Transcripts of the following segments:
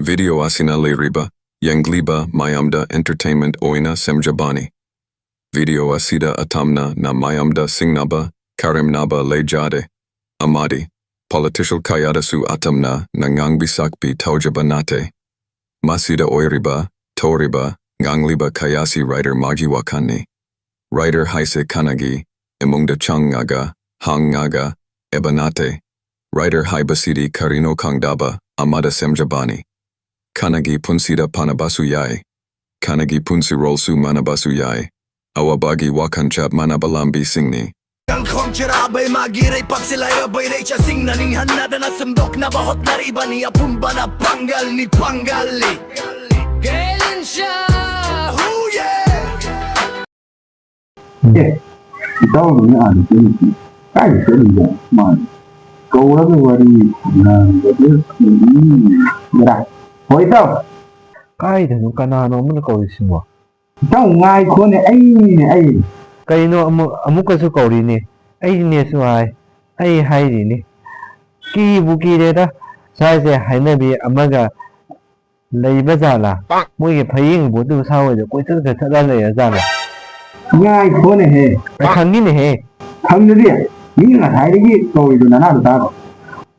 Video asina Riba, Yangliba, Mayamda Entertainment Oina Semjabani. Video asida atamna na Mayamda Singnaba, Karimnaba Lejade. Amadi, Political Kayadasu atamna Nangang Bisakpi Taujabanate. Masida Oiriba, Toriba, Ngangliba Kayasi Writer Majiwakani. Writer Haise Kanagi, Emungda Changaga, Hangaga, Ebanate. Writer Haibasidi Karino Kangdaba, Amada Semjabani. Kanagi Punsida Panabasuyai. Kanagi Punsi Rolsu Manabasuyai. Awabagi Wakanchab Manabalambi Singni. Ang kontrabay magiray pag sila'y abay ray siya sing naninhan na na sundok na bahot na riba ni apumba na panggal ni panggali Kailan siya, huye! Ikaw na ano piniti. Kaya sa liya, man. Kau ada wari na betul ini. Berat. Oh ikaw. Kahit anong kanano mo nakaulisin mo. Ikaw ngay ko ni ay. Kayo no amu kaso kauli ni. Ay ni suhay. Ay hay ni. Ki buki de da. Sai se hai na bi amaga leiba zala. Mo ye phaying bu tu sa wa de koi tsa ka da le ya zala. Ngay ko ni he. Ai khang ni ne he. Khang ni ya. Ni na thai de ko do na na da.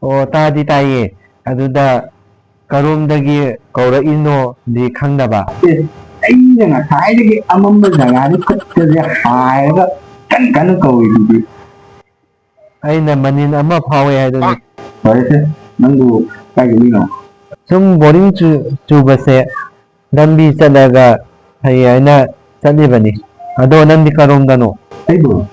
O ta di ta ye. Aduda karumdagi kaura ino di khangdaba. Ai na thai de amam ba jaga ni khat ka ya hai ga kan ko di. Aina manin ama phawe haidoni. Pare se nangu kai ni no. Sum boring chu base dambi chalaga hayana chalibani. Ado nandi karumdano. Ai bo.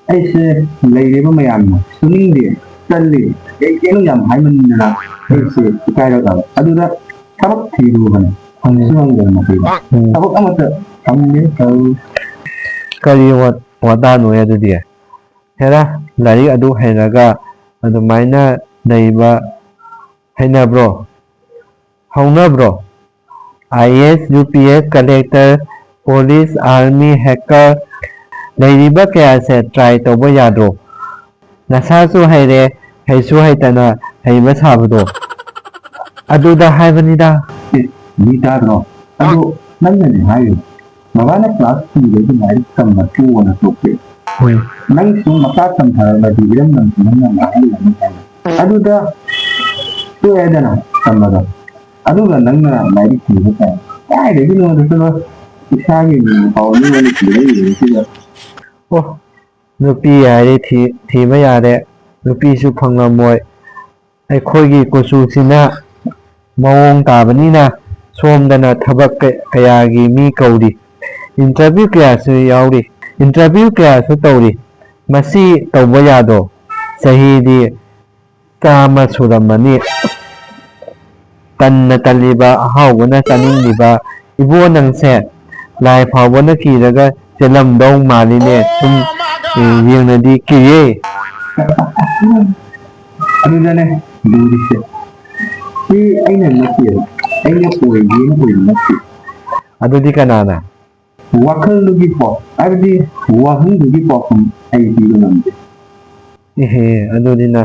Ai se lei ba mayam na. Suning de challi. Ai kenu yam hai man na. Ai se kai ra adu da tabak thi ru ban. Ang suang de ma thi. Tabak amata amne kau Kari wadano ya dudi. Hera lari adu hainaga adu maina naiba haina bro. Hauna bro. IS, UPS, collector, police, army, hacker, lariba kaya se try tobo yadro. Nasasu haire, haisu haitana, haiba sabdo. Adu da haibanida. ni ta no. Adu nan ne hai. Magana class 2 de ni ai kam na tu na to pe. Nang su maka tam thar na di ram nang nang na ai la ni ta. Adu da tu ai da na tam da. Adu ga nang na mai di ti ta. Ai de no de no. Isa ni ni hau ni ni ti ni ti da. Oh, nupi yare thi ma yare. Nupi su phanglamoi. Ai khoigi kusu sina mawong tabanina somdana thabak kayagi mi kauri. Interview kaya su yauri. Interview kaya su tauri. Masi tawba yado. Sahidi kama suramani. Tanna taliba ahawba na taningliba. Ibo nang se. Lai phawba na kiraga selam dong maline. Sum yung na di kiye. Adu da ne duri se. Si ai na na ti. Ai na ko yi na ti. Ado di kanana. Wakal lugi po. Abdi wahang lugi po kung ay di naman. Ehe, ado di na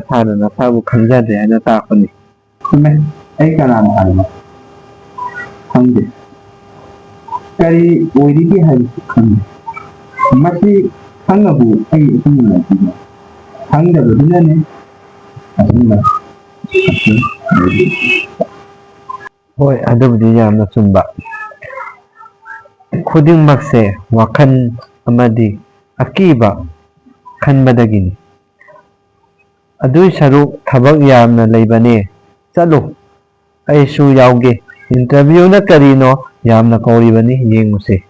sabu kanjade ana ta ko ni. Kume ay kanang alma. Hangde. Kari oidi ki hari khang. Masi hangabu ay itong na tiga. Hangda badina ne. Asunda. Hoy, ado di yamna sumba. Khudingmakse wakhan amadi akiba khanbadagini. Adui saruk thabak yamna leibane. Chalo. Ai su yauge. Interview na karino yamna kauribani yenguse.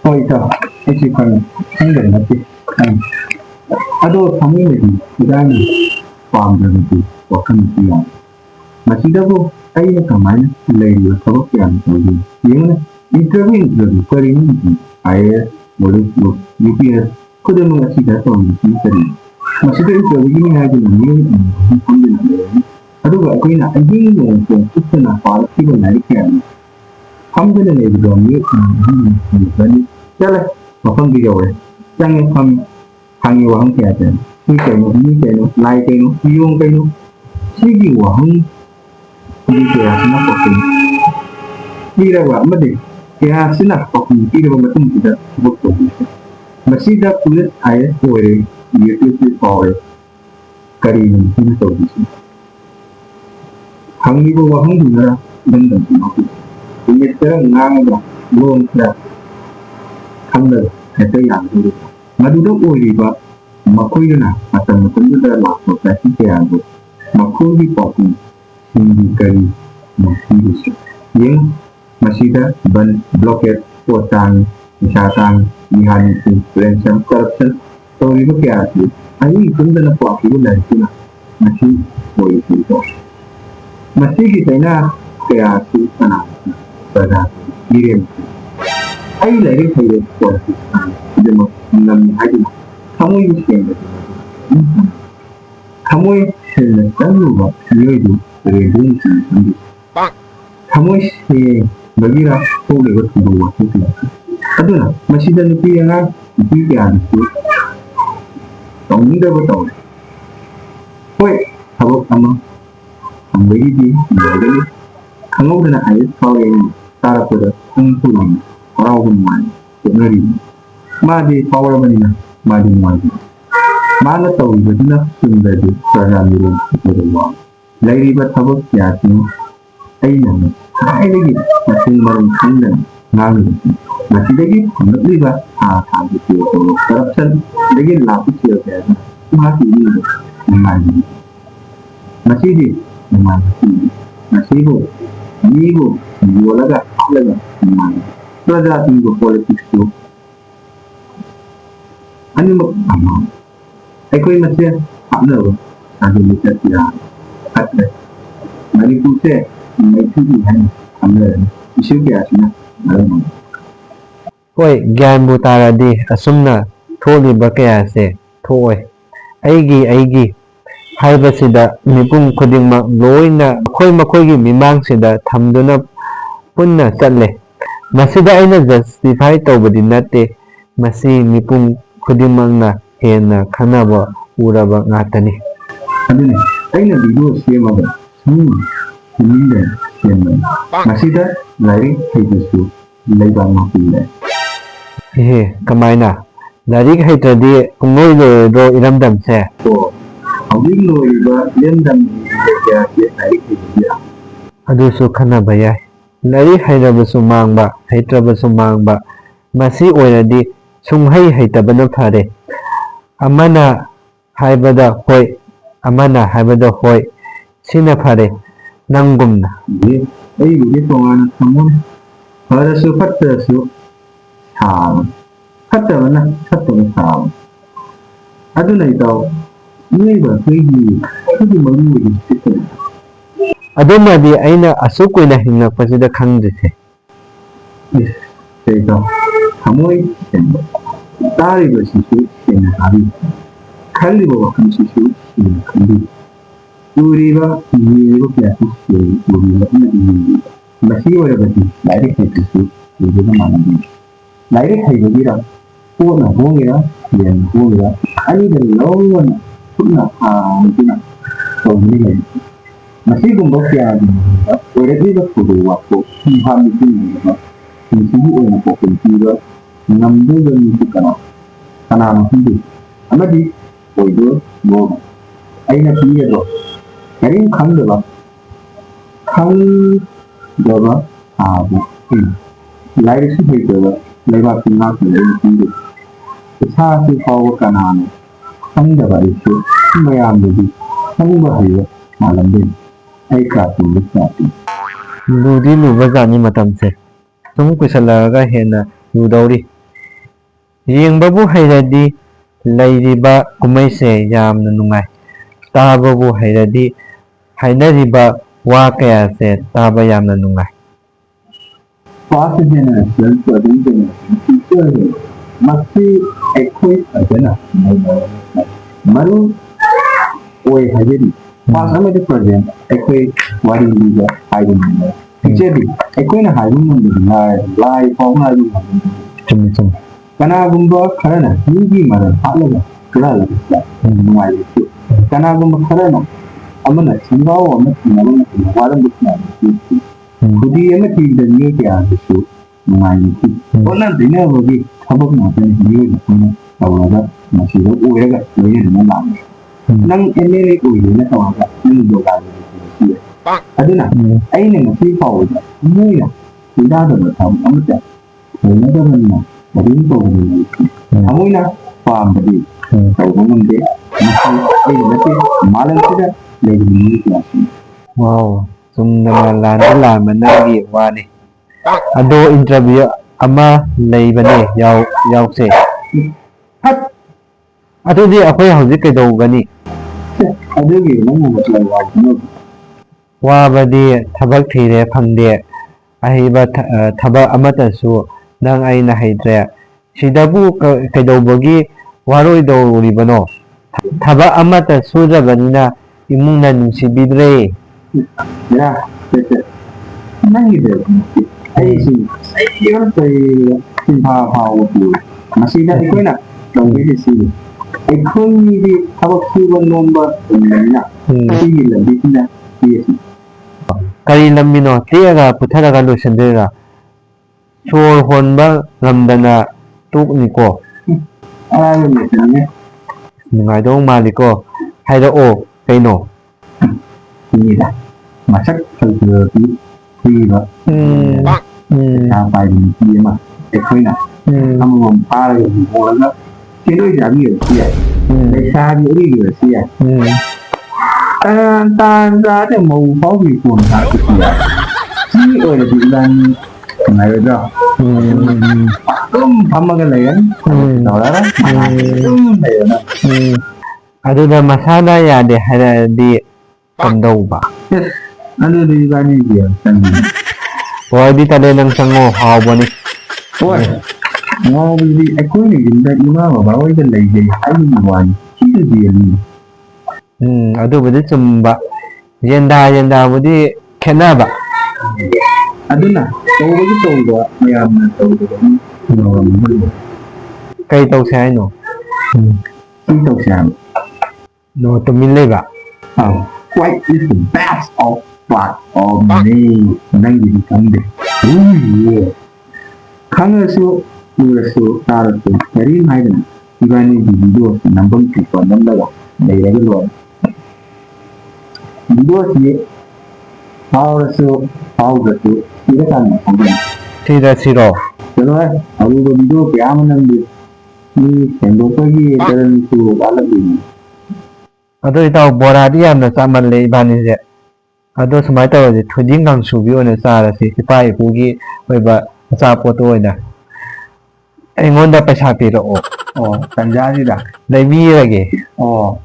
Hoy ito. Ay si kang hangda na ti. Ado kami na di. Idana. Pamda na ti. Wakan ti yan. Masida ko ay nakamay layo sabak yan. Yung na. Interview kari ni IS, UPS, kuda mga sida to ang sari. Masida interview ni nga din ni hindi na meron. Ado ga ko na hindi mo kung gusto na para sila na ikan. Hamda na ni do ni hindi ni. Kaya mapang bigaw. Yang hang wang kaya din. Ni kayo, lai kayo, yung kayo. Sige wang ဒီကရစနာပေါ်တင်ဒီရဝမဒီကရစနာပေါ်တင်ဒီရဝမတုံးတဲ့ဘုတ်တော်မရှိတဲ့ပုလစ်အိုင်ကိုရ YouTube ပေါ်ရကရီနင်းဒီတော်ဒီဟန်ဒီဘောဟန်ဒီနာဒန်ဒန်နော်ဒီရတဲ့ငါငါလုံးကခမ်းတယ်တဲ့ရံဒီမဒူတော့အိုလီပါမခွေးနာအတမကွန်ပျူတာလာတော့တက်ကြရအောင်မခွေးဒီပေါ်တင်ဒီကရီမရှိရင်မရှိတဲ့ဘန်ဘလော့ကက်ပေါ်တန်misalkan lihat influencer corruption story itu kayak sih ini pun dalam waktu dari sana masih boleh itu masih kita ini kayak sih sana pada kirim ini lagi saya buat dia mau aja kamu ini siapa kamu ini lupa dia itu redung sendiri kamu ini bagi aku lewat dua itu aduna masjid nupi yang di itu tongda betul koi habuk sama ambiri di jadi kamu dengan ayat kau ini cara pada kumpulan orang rumah kenari madi power mana madi madi mana tahu jadi sumber di cara miru itu rumah lagi buat habuk ya sih ayat lagi masih malam kandang ngali masih lagi lebih hal itu corruption lagi laku siapa masih masih di masih bu laga laga tinggal politik tu anu apa aku ini masih apa ada macam dia ada mari kita itu ini ada isu biasa ꯍꯣꯏ ꯒ꯭ꯌꯥꯟꯕꯨ ꯇꯥꯔꯗꯤ ꯑꯁꯨꯝꯅ ꯊꯣꯛꯂꯤꯕ ꯀꯌꯥꯁꯦ ꯊꯣꯛꯑꯣꯏ ꯑꯩꯒꯤ ꯍꯥꯏꯕꯁꯤꯗ ꯃꯤꯄꯨꯝ ꯈꯨꯗꯤꯡꯃꯛ ꯂꯣꯏꯅ ꯃꯈꯣꯏꯒꯤ ꯃꯤꯃꯥꯡꯁꯤꯗ ꯊꯝꯗꯨꯅ ꯄꯨꯟꯅ ꯆꯠꯂꯦ ꯃꯁꯤꯗ ꯑꯩꯅ ꯖꯁꯇꯤꯐꯥꯏ ꯇꯧꯕꯗꯤ ꯅꯠꯇꯦ ꯃꯁꯤ ꯃꯤꯄꯨꯝ ꯈꯨꯗꯤꯡꯃꯛꯅ ꯍꯦꯟꯅ ꯈꯟꯅꯕ ꯎꯔꯕ ꯉꯥꯛꯇꯅꯤ ꯑꯗꯨꯅꯤ ꯑꯩꯅ ꯚꯤꯗꯤꯑꯣ ꯁꯦꯝꯃꯒ ꯁꯦꯝꯕ ꯃꯁꯤꯗ ꯂꯥꯏꯔꯤꯛ ꯍꯩꯕꯁꯨ ꯂꯩꯕꯥꯛ ꯃꯄꯤꯂꯦ ꯏꯍꯦ ꯀꯃꯥꯏꯅ ꯂꯥꯏꯔꯤꯛ ꯍꯩꯇ꯭ꯔꯗꯤ ꯄꯨꯡꯂꯣꯏ ꯂꯣꯏꯔꯣꯏꯗ꯭ꯔꯣ ꯏꯔꯝꯗꯝꯁꯦ ꯍꯧꯖꯤꯛ ꯂꯣꯏꯔꯤꯕ ꯏꯔꯝꯗꯝꯒꯤ ꯀꯌꯥꯁꯦ ꯂꯥꯏꯔꯤꯛ ꯍꯩꯕ ꯑꯗꯨꯁꯨ ꯈꯟꯅꯕ ꯌꯥꯏ ꯂꯥꯏꯔꯤꯛ ꯍꯩꯔꯕꯁꯨ ꯃꯥꯡꯕ ꯍꯩꯇ꯭ꯔꯕꯁꯨ ꯃꯥꯡꯕ ꯃꯁꯤ ꯑꯣꯏꯔꯗꯤ ꯁꯨꯡꯍꯩ ꯍꯩꯇꯕꯅ ꯐꯔꯦ ꯑꯃꯅ ꯍꯥꯏꯕꯗ ꯍꯣꯏ ꯑꯃꯅ ꯍꯥꯏꯕꯗ ꯍꯣꯏ ꯁꯤꯅ ꯐꯔꯦ ꯅꯪꯒꯨꯝꯅ ꯑꯩꯕꯨꯗꯤ ꯇꯣꯉꯥꯟꯅ ꯊꯝꯃꯣꯏ ꯐꯔꯁꯨ ꯐꯠꯇ꯭ꯔꯁꯨ ꯁꯥꯕ ꯐꯠꯇꯕꯅ ꯐꯠꯇꯕ ꯁꯥꯕ ꯑꯗꯨꯅ ꯏꯇꯥꯎ ꯃꯤꯑꯣꯏꯕ ꯑꯩꯈꯣꯏꯒꯤ ꯃꯔꯨ ꯑꯣꯏꯔꯤꯕꯁꯤ ꯑꯗꯨꯃꯗꯤ ꯑꯩꯅ ꯑꯁꯨꯛ ꯀꯨꯏꯅ ꯍꯤꯡꯉꯛꯄꯁꯤꯗ ꯈꯪꯗ꯭ꯔꯤꯁꯦ ꯏꯇꯥꯎ ꯊꯃꯣꯏ ꯁꯦꯡꯕ ꯇꯥꯔꯤꯕꯁꯤꯁꯨ ꯁꯦꯡꯅ ꯇꯥꯕꯤꯌꯨ ꯈꯜꯂꯤꯕ ꯋꯥꯈꯜꯁꯤꯁꯨ ꯁꯦꯡꯅ ꯈꯟꯕꯤꯌꯨ ꯎꯔꯤꯕ ꯌꯦꯡꯂꯤꯕ ꯀꯌꯥꯁꯨ ꯎꯔꯤꯕ ꯑꯃꯗꯤ ꯌꯦꯡꯕꯤꯌꯨ ꯃꯁꯤ ꯑꯣꯏꯔꯕꯗꯤ ꯂꯥꯏꯔꯤꯛ ꯍꯩꯕꯁꯨ ꯎꯕꯒ ꯃꯥꯟꯅꯗꯦ ꯂꯥꯏꯔꯤꯛ ꯍꯩꯕꯒꯤꯔ ꯄꯣꯠꯅ ꯍꯣꯡꯉꯤꯔ ꯌꯦꯟꯅ ꯍꯣꯡꯉꯤꯔ ꯑꯅꯤꯗ ꯂꯧꯅ ꯈꯨꯠꯅ ꯍꯥꯡꯗꯨꯅ ꯇꯧꯗꯨꯅ ꯂꯩ ꯃꯁꯤꯒꯨꯝꯕ ꯀꯌꯥꯒꯤ ꯃꯅꯨꯡꯗ ꯑꯣꯏꯔꯛꯂꯤꯕ ꯊꯧꯗꯣꯛ ꯋꯥꯊꯣꯛ ꯐꯝꯐꯥꯝ ꯃꯤꯄꯨꯝꯕ ꯄꯨꯟꯁꯤꯒꯤ ꯑꯣꯏꯅ ꯄꯥꯎꯈꯨꯝ ꯄꯤꯕ ꯉꯝꯗꯣꯏꯕ ꯃꯤꯁꯨ ꯀꯅꯥꯅꯣ ꯈꯪꯗꯦ ꯑꯃꯗꯤ ꯑꯣꯏꯗꯣꯏꯅꯣ ꯑꯩꯅ ꯄꯤꯔꯤꯕ ꯀꯔꯤꯝ ꯈꯪꯗꯕ ꯁꯥꯕ ꯂꯥꯏꯔꯤꯛꯁꯨ ꯍꯩꯇꯕ ꯂꯩꯕꯥꯛꯀꯤ ꯉꯥꯛꯇꯨꯅ ꯑꯩꯅ ꯄꯤꯔꯤ ꯏꯁꯥꯁꯤ ꯐꯥꯎꯕ ꯀꯅꯥꯅꯣ ꯈꯪꯗꯕ ꯑꯩꯁꯨ ꯃꯌꯥꯝꯗꯗꯤ ꯈꯪꯕ ꯍꯩꯕ ꯃꯥꯜꯂꯝꯗꯣꯏꯅꯤ ꯑꯩ ꯀ꯭ꯂꯥꯁꯔꯨꯝꯗ ꯀ꯭ꯂꯥꯁꯤ ꯂꯨꯗꯤ ꯂꯨꯕꯖꯥꯠꯅꯤ ꯃꯇꯝꯁꯦ ꯁꯨꯝ ꯀꯨꯏꯁꯜꯂꯛꯑꯒ ꯍꯦꯟꯅ ꯂꯨꯗꯧꯔꯤ ꯌꯦꯡꯕꯕꯨ ꯍꯩꯔꯗꯤ ꯂꯩꯔꯤꯕ ꯀꯨꯝꯍꯩꯁꯦ ꯌꯥꯝꯅ ꯅꯨꯡꯉꯥꯏ ꯇꯥꯕꯕꯨ ꯍꯩꯔꯗꯤ ꯍꯥꯏꯅꯔꯤꯕ ꯋꯥ ꯀꯌꯥꯁꯦ ꯇꯥꯕ ꯌꯥꯝꯅ ꯅꯨꯡꯉꯥꯏ Past generation, present generation, future mesti ikut aja malu oi hajiri past sama di present ikut wari juga hari ini jadi ikut na hari ini lai form lagi ꯆꯨꯝꯃꯤ kanagumba karena ini mana hal lagi kelal mulai itu kanagumba karena amana singaw ama singaw na walang bukna kudi ama tinda niyo kaya gusto nangayon ko wala din na wagi habang natin niyo na tawaga masiro uwega loyo na lang nang emere uyo na tawaga ng yoga niya ado na ay na masipaw na niya tidak ada betam amat wala da man na din to ni amoy na pam badi kau bangun dia masih nanti malam sudah lagi ni klase wow sum na lan managi wani ado interview ama leibane yaw se hat adudi akhoi hojik kaidogani adugi nang matlay wabadi thabak thire phangde ahiba thaba amata su nang aina haidre sidabu kaidobagi waroi dawribano thaba amata sujabanina imungna nungsibidre ya nang ide ai si yang tay simpa pao tu masih dah ikut nak dong ini si ikut ni di apa kiwan nomor na si lebih tidak dia si kari lamino tiyaga putharaga loisandera sor honba lamdana tukniko alam ni sebenarnya nungaidong maliko hairao kaino ini dah masak kalau di ba sampai di dia mah ikut nak kamu mempar yang bola kira jadi dia besar dia dia sia tan ra để màu pháo bị cuồng cả cái gì chỉ ở là bị lan này rồi đó thăm cái này đó đó này đó aduda masana ya de hara di kandauba ano di ba ni dia wa di tade nang sango hawbani ôi ngon đi aku ni kita ima mà bảo cái này gì hay như vậy chỉ cái gì adu budi chumba yenda budi khenaba aduna tàu cái tàu đó mày tàu đó kai tau sai no cái tàu sang no to min leba quite is the best of what of me nang gì không được khang su lu su tar su very mai na ibani video number ki ko number dai dai lo video si how the su ida kan na sira siro chalo aru video kya manang ni sendo ko gi taran su alabi adu itaw bora di yamna chaman le ibani je adu samai taw je thuding gang su bi ona sara si ipai pugi oiba cha poto oina aingonda paisa piro tanja ni da dai mi rage oh